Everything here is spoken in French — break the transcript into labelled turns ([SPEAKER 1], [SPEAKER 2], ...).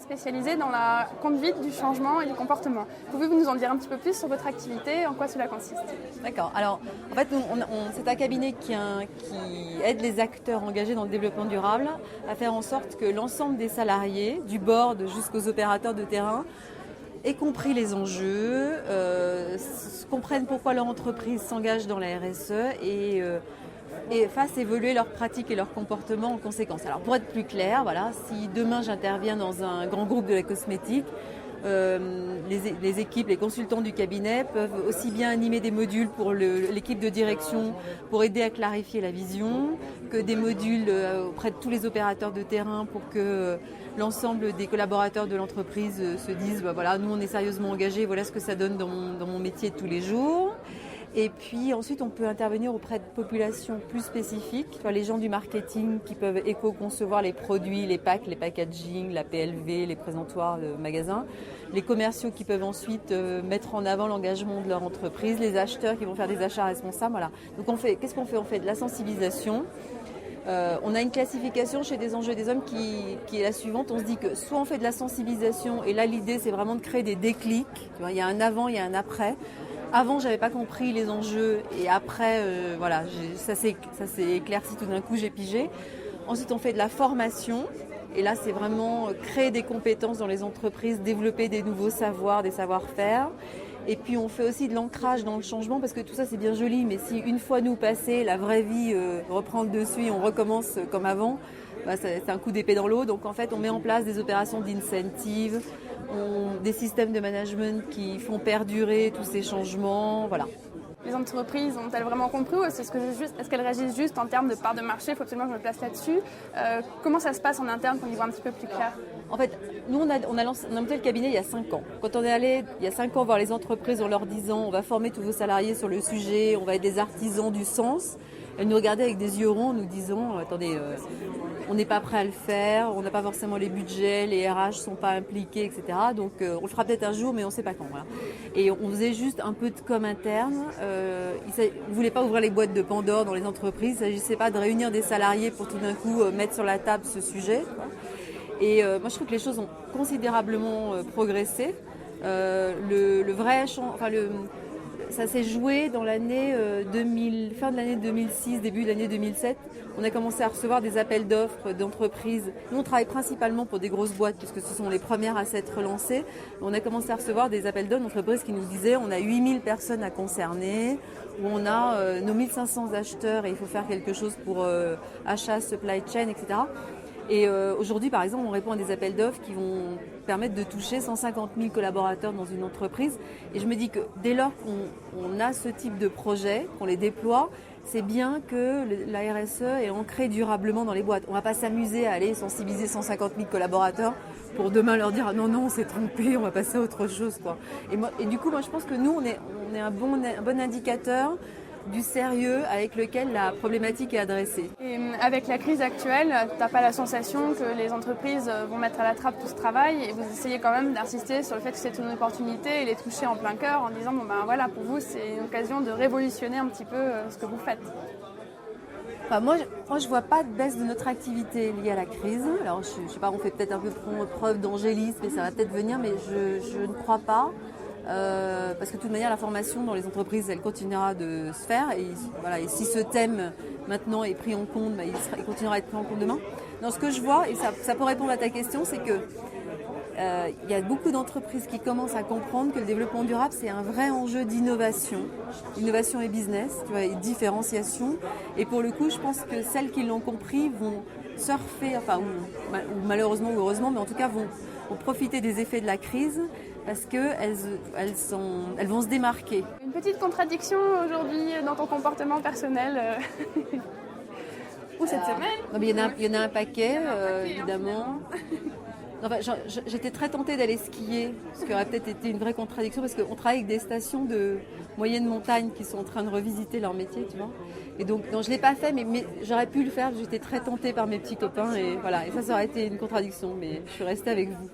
[SPEAKER 1] spécialisé dans la conduite du changement et du comportement. Pouvez-vous nous en dire un petit peu plus sur votre activité, en quoi cela consiste?
[SPEAKER 2] D'accord. Alors, en fait, c'est un cabinet qui aide les acteurs engagés dans le développement durable à faire en sorte que l'ensemble des salariés, du board jusqu'aux opérateurs de terrain, aient compris les enjeux, comprennent pourquoi leur entreprise s'engage dans la RSE et fassent évoluer leurs pratiques et leurs comportements en conséquence. Alors pour être plus clair, voilà, si demain j'interviens dans un grand groupe de la cosmétique, les équipes, les consultants du cabinet peuvent aussi bien animer des modules pour l'équipe de direction pour aider à clarifier la vision, que des modules auprès de tous les opérateurs de terrain pour que l'ensemble des collaborateurs de l'entreprise se disent voilà, nous on est sérieusement engagés, voilà ce que ça donne dans mon métier de tous les jours. Et puis ensuite, on peut intervenir auprès de populations plus spécifiques, les gens du marketing qui peuvent éco-concevoir les produits, les packs, les packaging, la PLV, les présentoirs de magasins, les commerciaux qui peuvent ensuite mettre en avant l'engagement de leur entreprise, les acheteurs qui vont faire des achats responsables. Voilà. Donc qu'est-ce qu'on fait? On fait de la sensibilisation. On a une classification chez des enjeux des hommes qui est la suivante. On se dit que soit on fait de la sensibilisation, et là l'idée c'est vraiment de créer des déclics. Tu vois, il y a un avant, il y a un après. Avant, j'avais pas compris les enjeux et après, voilà, ça s'est éclairci tout d'un coup, j'ai pigé. Ensuite, on fait de la formation et là, c'est vraiment créer des compétences dans les entreprises, développer des nouveaux savoirs, des savoir-faire. Et puis, on fait aussi de l'ancrage dans le changement parce que tout ça, c'est bien joli, mais si une fois nous passé, la vraie vie reprend le dessus et on recommence comme avant, bah, c'est un coup d'épée dans l'eau. Donc, en fait, on met en place des opérations d'incentive, des systèmes de management qui font perdurer tous ces changements, voilà.
[SPEAKER 1] Les entreprises ont-elles vraiment compris ou est-ce qu'elles réagissent juste en termes de part de marché? Il faut absolument que je me place là-dessus. Comment ça se passe en interne pour y voir un petit peu plus clair?
[SPEAKER 2] En fait, nous, on a monté le cabinet il y a 5 ans. Quand on est allé il y a 5 ans voir les entreprises en leur disant on va former tous vos salariés sur le sujet, on va être des artisans du sens, elles nous regardaient avec des yeux ronds, nous disant attendez, on n'est pas prêt à le faire, on n'a pas forcément les budgets, les RH ne sont pas impliqués, etc. Donc on le fera peut-être un jour, mais on ne sait pas quand. Voilà. Et on faisait juste un peu de com interne. On ne voulait pas ouvrir les boîtes de Pandore dans les entreprises. Il ne s'agissait pas de réunir des salariés pour tout d'un coup mettre sur la table ce sujet. Et moi, je trouve que les choses ont considérablement progressé. Le vrai ça s'est joué dans l'année fin de l'année 2006, début de l'année 2007. On a commencé à recevoir des appels d'offres d'entreprises. Nous, on travaille principalement pour des grosses boîtes puisque ce sont les premières à s'être relancées. On a commencé à recevoir des appels d'offres d'entreprises qui nous disaient on a 8000 personnes à concerner, où on a nos 1500 acheteurs et il faut faire quelque chose pour achat, supply chain, etc. Et aujourd'hui, par exemple, on répond à des appels d'offres qui vont permettre de toucher 150 000 collaborateurs dans une entreprise. Et je me dis que dès lors qu'on a ce type de projet, qu'on les déploie, c'est bien que la RSE est ancrée durablement dans les boîtes. On ne va pas s'amuser à aller sensibiliser 150 000 collaborateurs pour demain leur dire ah non, on s'est trompé, on va passer à autre chose, quoi. Et du coup, moi, je pense que nous, on est un bon indicateur du sérieux avec lequel la problématique est adressée.
[SPEAKER 1] Et avec la crise actuelle, tu n'as pas la sensation que les entreprises vont mettre à la trappe tout ce travail et vous essayez quand même d'insister sur le fait que c'est une opportunité et les toucher en plein cœur en disant bon ben voilà, pour vous c'est une occasion de révolutionner un petit peu ce que vous faites.
[SPEAKER 2] Enfin, moi, je vois pas de baisse de notre activité liée à la crise. Alors, je sais pas, on fait peut-être un peu preuve d'angélisme et ça va peut-être venir, mais je ne crois pas. Parce que de toute manière, la formation dans les entreprises, elle continuera de se faire. Et, voilà, et si ce thème maintenant est pris en compte, bah, il continuera à être pris en compte demain. Non, ce que je vois, et ça peut répondre à ta question, c'est que il y a beaucoup d'entreprises qui commencent à comprendre que le développement durable, c'est un vrai enjeu d'innovation et business, tu vois, et différenciation. Et pour le coup, je pense que celles qui l'ont compris vont surfer, enfin, ou malheureusement ou heureusement, mais en tout cas vont profiter des effets de la crise parce qu'elles vont se démarquer.
[SPEAKER 1] Une petite contradiction aujourd'hui dans ton comportement personnel ou cette semaine?
[SPEAKER 2] Non, mais il y en a un paquet, évidemment. Enfin, j'étais très tentée d'aller skier, ce qui aurait peut-être été une vraie contradiction parce qu'on travaille avec des stations de moyenne montagne qui sont en train de revisiter leur métier, tu vois. Et donc, non, je ne l'ai pas fait, mais j'aurais pu le faire. J'étais très tentée par mes petits copains et voilà. Et ça aurait été une contradiction, mais je suis restée avec vous.